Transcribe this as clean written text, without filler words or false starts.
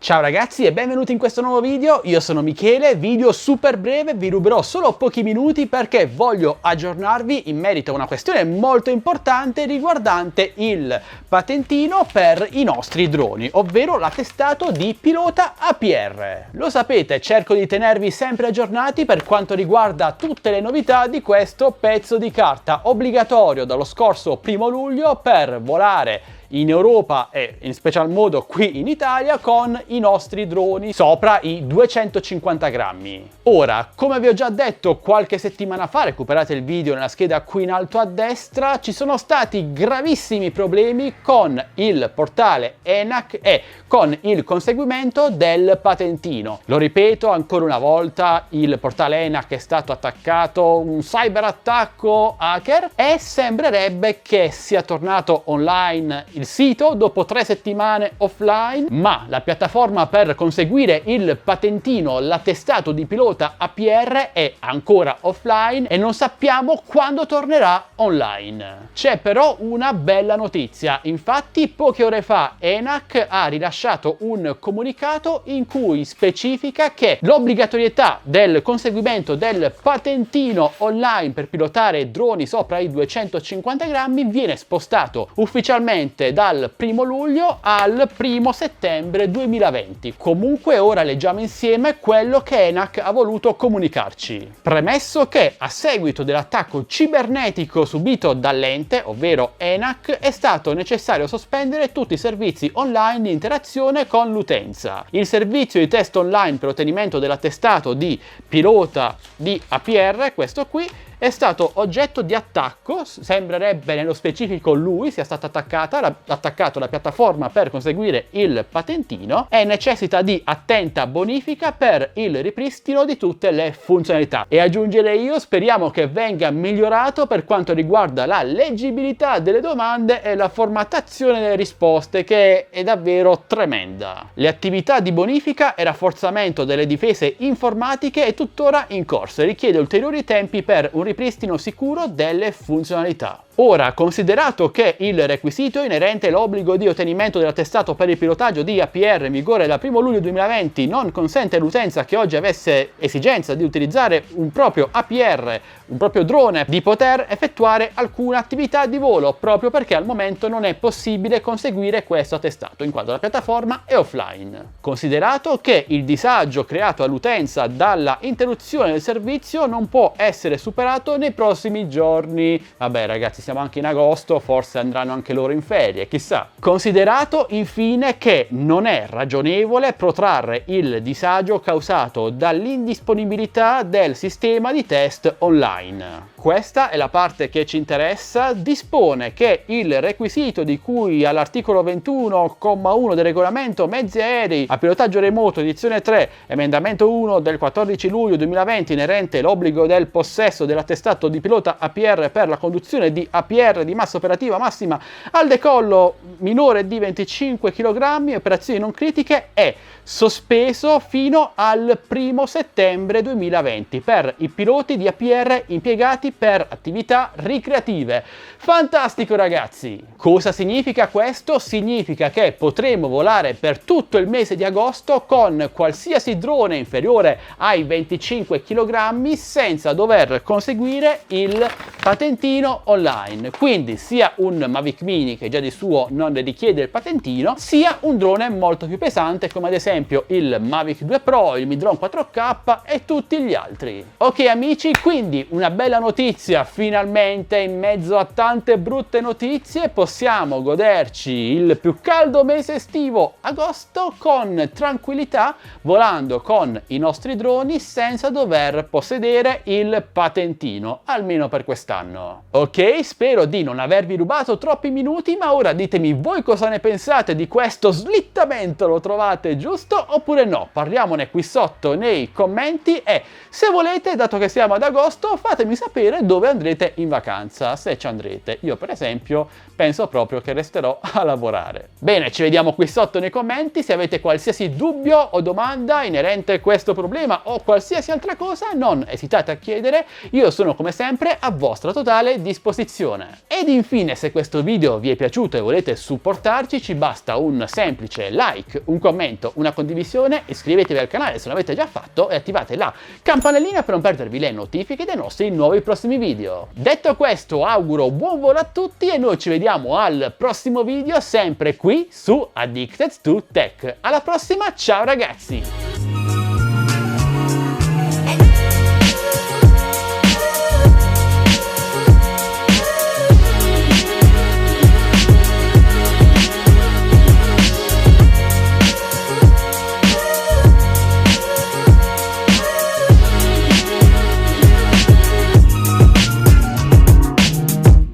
Ciao ragazzi e benvenuti in questo nuovo video, io sono Michele, video super breve, vi ruberò solo pochi minuti perché voglio aggiornarvi in merito a una questione molto importante riguardante il patentino per i nostri droni, ovvero l'attestato di pilota APR. Lo sapete, cerco di tenervi sempre aggiornati per quanto riguarda tutte le novità di questo pezzo di carta obbligatorio dallo scorso 1° luglio per volare in Europa e in special modo qui in Italia con i nostri droni sopra i 250 grammi. Ora, come vi ho già detto qualche settimana fa, recuperate il video nella scheda qui in alto a destra, ci sono stati gravissimi problemi con il portale ENAC e con il conseguimento del patentino. Lo ripeto ancora una volta, il portale ENAC è stato attaccato, un cyberattacco hacker, e sembrerebbe che sia tornato online il sito dopo 3 settimane offline, ma la piattaforma per conseguire il patentino, l'attestato di pilota APR, è ancora offline e non sappiamo quando tornerà online. C'è però una bella notizia, infatti poche ore fa ENAC ha rilasciato un comunicato in cui specifica che l'obbligatorietà del conseguimento del patentino online per pilotare droni sopra i 250 grammi viene spostato ufficialmente dal 1° luglio al 1° settembre 2020. Comunque ora leggiamo insieme quello che ENAC ha voluto comunicarci. Premesso che a seguito dell'attacco cibernetico subito dall'ente, ovvero ENAC, è stato necessario sospendere tutti i servizi online di interazione con l'utenza. Il servizio di test online per ottenimento dell'attestato di pilota di APR, questo qui, è stato oggetto di attacco, sembrerebbe nello specifico lui sia stato attaccato la piattaforma per conseguire il patentino e necessita di attenta bonifica per il ripristino di tutte le funzionalità. E aggiungerei io, speriamo che venga migliorato per quanto riguarda la leggibilità delle domande e la formattazione delle risposte, che è davvero tremenda. Le attività di bonifica e rafforzamento delle difese informatiche è tuttora in corso e richiede ulteriori tempi per un ripristino sicuro delle funzionalità. Ora, considerato che il requisito inerente all'obbligo di ottenimento dell'attestato per il pilotaggio di APR in vigore dal 1° luglio 2020 non consente all'utenza che oggi avesse esigenza di utilizzare un proprio APR, un proprio drone, di poter effettuare alcuna attività di volo, proprio perché al momento non è possibile conseguire questo attestato, in quanto la piattaforma è offline. Considerato che il disagio creato all'utenza dalla interruzione del servizio non può essere superato nei prossimi giorni. Vabbè ragazzi, siamo anche in agosto, forse andranno anche loro in ferie, chissà. Considerato infine che non è ragionevole protrarre il disagio causato dall'indisponibilità del sistema di test online. Questa è la parte che ci interessa. Dispone che il requisito di cui all'articolo 21,1 del regolamento mezzi aerei a pilotaggio remoto edizione 3 emendamento 1 del 14 luglio 2020 inerente l'obbligo del possesso dell'attestato di pilota APR per la conduzione di APR di massa operativa massima al decollo minore di 25 kg e operazioni non critiche è sospeso fino al 1° settembre 2020 per i piloti di APR impiegati per attività ricreative. Fantastico ragazzi! Cosa significa questo? Significa che potremo volare per tutto il mese di agosto con qualsiasi drone inferiore ai 25 kg senza dover conseguire il patentino online. Quindi sia un Mavic Mini, che già di suo non ne richiede il patentino, sia un drone molto più pesante come ad esempio il Mavic 2 Pro, il Midrone 4K e tutti gli altri. Ok amici, quindi una bella notizia, finalmente in mezzo a tante brutte notizie possiamo goderci il più caldo mese estivo, agosto, con tranquillità, volando con i nostri droni senza dover possedere il patentino, almeno per quest'anno. Ok, spero di non avervi rubato troppi minuti, ma ora ditemi voi cosa ne pensate di questo slittamento, lo trovate giusto oppure no? Parliamone qui sotto nei commenti e se volete, dato che siamo ad agosto, fatemi sapere sapere dove andrete in vacanza, se ci andrete. Io per esempio penso proprio che resterò a lavorare. Bene, ci vediamo qui sotto nei commenti. Se avete qualsiasi dubbio o domanda inerente a questo problema o qualsiasi altra cosa, non esitate a chiedere, io sono come sempre a vostra totale disposizione. Ed infine, se questo video vi è piaciuto e volete supportarci, ci basta un semplice like, un commento, una condivisione, iscrivetevi al canale se non l'avete già fatto e attivate la campanellina per non perdervi le notifiche dei nostri nuovi prossimi video. Detto questo, auguro buon volo a tutti e noi ci vediamo al prossimo video, sempre qui su Addicted to Tech. Alla prossima, ciao ragazzi!